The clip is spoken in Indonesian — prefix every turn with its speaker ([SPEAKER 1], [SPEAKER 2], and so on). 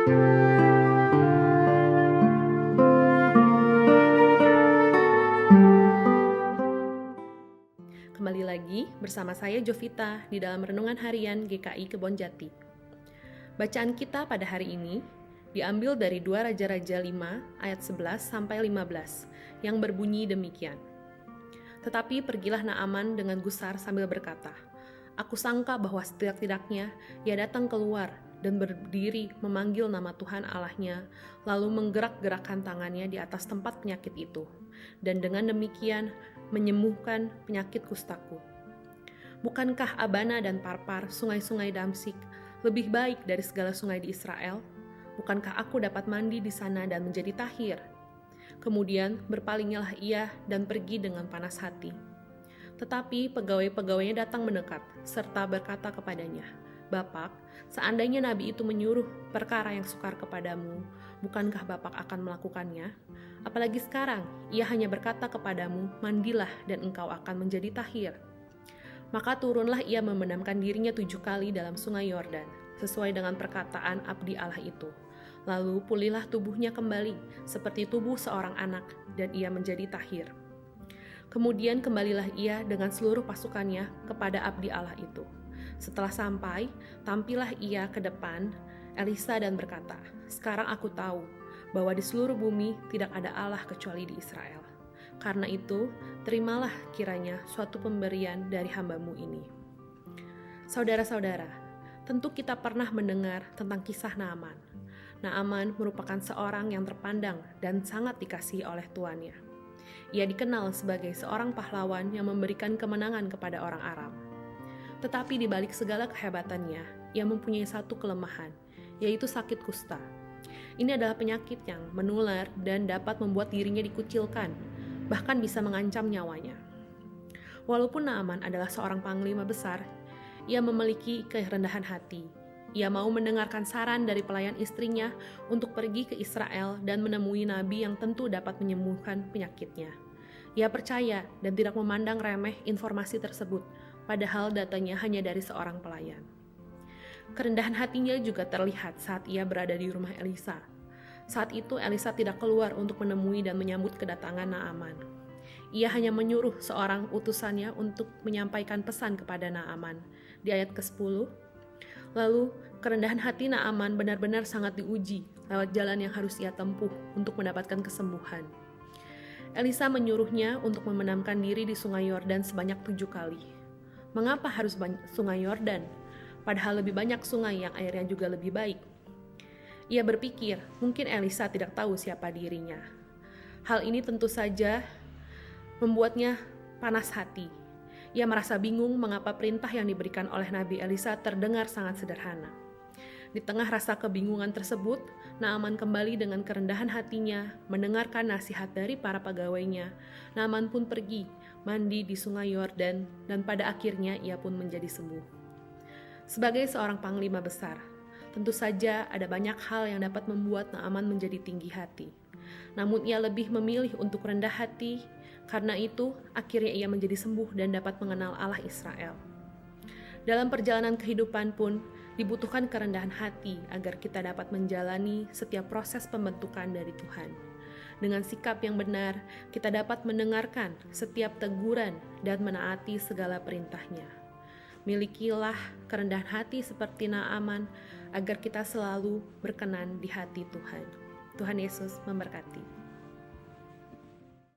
[SPEAKER 1] Kembali lagi bersama saya Jovita di dalam Renungan Harian GKI Kebonjati. Bacaan kita pada hari ini diambil dari 2 Raja-Raja 5 ayat 11-15 yang berbunyi demikian. Tetapi pergilah Naaman dengan gusar sambil berkata, "Aku sangka bahwa setidak-tidaknya ia datang keluar dan berdiri memanggil nama Tuhan Allahnya, lalu menggerak-gerakkan tangannya di atas tempat penyakit itu, dan dengan demikian menyembuhkan penyakit kustaku. Bukankah Abana dan Parpar, sungai-sungai Damsik, lebih baik dari segala sungai di Israel? Bukankah aku dapat mandi di sana dan menjadi tahir?" Kemudian berpalinglah ia dan pergi dengan panas hati. Tetapi pegawai-pegawainya datang mendekat, serta berkata kepadanya, "Bapak, seandainya nabi itu menyuruh perkara yang sukar kepadamu, bukankah Bapak akan melakukannya? Apalagi sekarang, ia hanya berkata kepadamu, mandilah dan engkau akan menjadi tahir." Maka turunlah ia membenamkan dirinya 7 kali dalam sungai Yordan, sesuai dengan perkataan abdi Allah itu. Lalu pulihlah tubuhnya kembali, seperti tubuh seorang anak, dan ia menjadi tahir. Kemudian kembalilah ia dengan seluruh pasukannya kepada abdi Allah itu. Setelah sampai, tampillah ia ke depan Elisa dan berkata, "Sekarang aku tahu bahwa di seluruh bumi tidak ada Allah kecuali di Israel. Karena itu, terimalah kiranya suatu pemberian dari hamba-Mu ini." Saudara-saudara, tentu kita pernah mendengar tentang kisah Naaman. Naaman merupakan seorang yang terpandang dan sangat dikasihi oleh tuannya. Ia dikenal sebagai seorang pahlawan yang memberikan kemenangan kepada orang Aram. Tetapi di balik segala kehebatannya, ia mempunyai satu kelemahan, yaitu sakit kusta. Ini adalah penyakit yang menular dan dapat membuat dirinya dikucilkan, bahkan bisa mengancam nyawanya. Walaupun Naaman adalah seorang panglima besar, ia memiliki kerendahan hati. Ia mau mendengarkan saran dari pelayan istrinya untuk pergi ke Israel dan menemui nabi yang tentu dapat menyembuhkan penyakitnya. Ia percaya dan tidak memandang remeh informasi tersebut, padahal datanya hanya dari seorang pelayan. Kerendahan hatinya juga terlihat saat ia berada di rumah Elisa. Saat itu Elisa tidak keluar untuk menemui dan menyambut kedatangan Naaman. Ia hanya menyuruh seorang utusannya untuk menyampaikan pesan kepada Naaman. Di ayat ke-10, lalu kerendahan hati Naaman benar-benar sangat diuji lewat jalan yang harus ia tempuh untuk mendapatkan kesembuhan. Elisa menyuruhnya untuk membenamkan diri di sungai Yordan sebanyak 7 kali. Mengapa harus sungai Yordan? Padahal lebih banyak sungai yang airnya juga lebih baik. Ia berpikir, mungkin Elisa tidak tahu siapa dirinya. Hal ini tentu saja membuatnya panas hati. Ia merasa bingung mengapa perintah yang diberikan oleh Nabi Elisa terdengar sangat sederhana. Di tengah rasa kebingungan tersebut, Naaman kembali dengan kerendahan hatinya, mendengarkan nasihat dari para pegawainya. Naaman pun pergi, mandi di sungai Yordan, dan pada akhirnya ia pun menjadi sembuh. Sebagai seorang panglima besar, tentu saja ada banyak hal yang dapat membuat Naaman menjadi tinggi hati. Namun ia lebih memilih untuk rendah hati, karena itu akhirnya ia menjadi sembuh dan dapat mengenal Allah Israel. Dalam perjalanan kehidupan pun dibutuhkan kerendahan hati agar kita dapat menjalani setiap proses pembentukan dari Tuhan. Dengan sikap yang benar, kita dapat mendengarkan setiap teguran dan menaati segala perintahnya. Milikilah kerendahan hati seperti Naaman agar kita selalu berkenan di hati Tuhan. Tuhan Yesus memberkati.